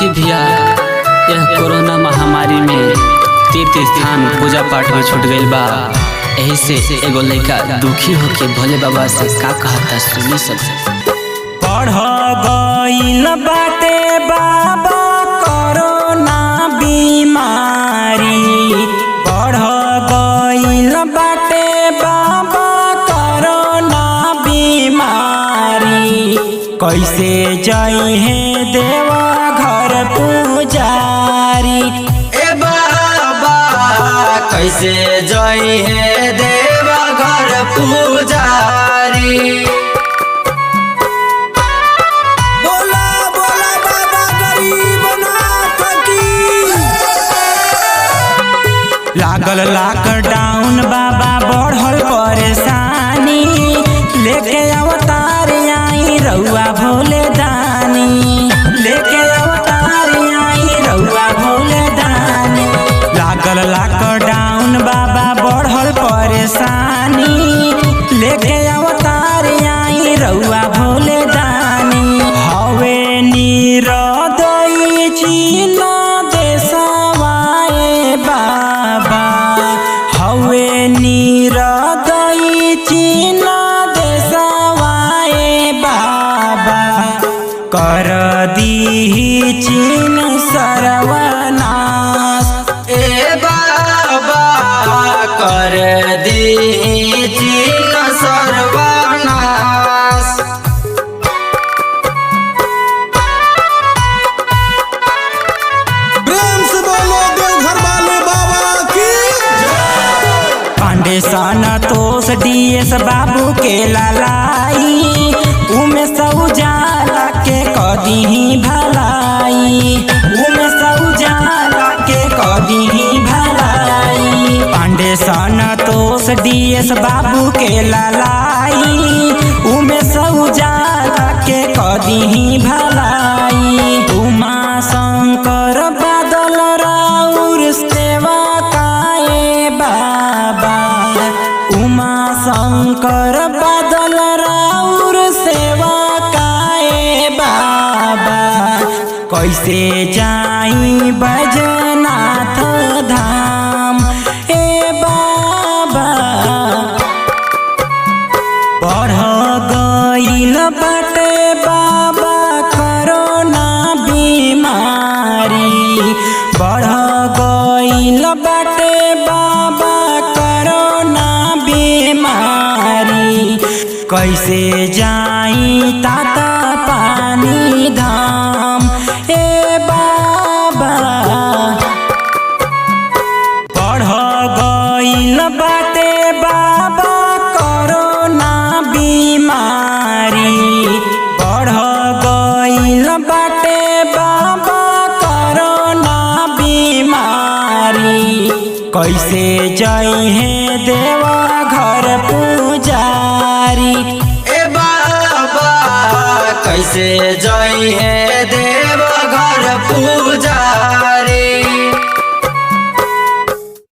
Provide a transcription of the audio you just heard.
देखी भैया, यह कोरोना महामारी में तीर्थ स्थान पूजा पाठ में छूट गइल बा। यही से एगो लड़का दुखी होके भोले बाबा से का कहता सुनी सब। पढ़ गइल बाटे बाबा कोरोना बीमारी, पढ़ गइल बाटे बाबा कोरोना बीमारी। कैसे जाई है देवा घर पुजारी, ए बाबा कैसे जाई है देवा घर पुजारी। बोला बोला बाबा गरीबनाथ की। लागल लॉकडाउन बाबा बढ़ल परेशानी, लेके अवतार आई रउआ भोले दानी, लेके अवतार आई रउआ भोले दानी। लागल लॉकडाउन बाबा बढ़ल परेशानी, लेके अवतार आई रउआ भोले दानी। हवे निरदई चीन देशवाए बाबा, हवे निरदई चीन देशवाए बाबा। कर दीही चीन सर्वनाश, ए बाबा कर दी चीन सर्वनाश। प्रेम से बोलो देवघर वाले बाबा की। पांडे संतोष डीएस बाबू के लालाई, उमे सौजाला के कदीही भलाई, उमे सौजाला के कदीही भलाई। पांडे संतोष डीएस बाबू के लालाई, उमे सौजाला के कदीही भलाई। उमा शंकर बादल राउर सेवा काए बाबा, उमा शंकर बादल राउर सेवा काए बाबा। कैसे जाई बैजनाथ धाम, ए बाबा बढ़ गइल बाटे बाबा कोरोना बीमारी, बढ़ गइल बाटे बाबा कोरोना बीमारी। कैसे जाई ताता पानी धाम, ए बाबा बढ़ गइल बाटे बाबा कोरोना बीमारी, बढ़ गइल बाटे बाबा कोरोना बीमारी। कैसे जाई है देवा घर पुजारी, ए बाबा कैसे जाई है देवा घर पुजारी।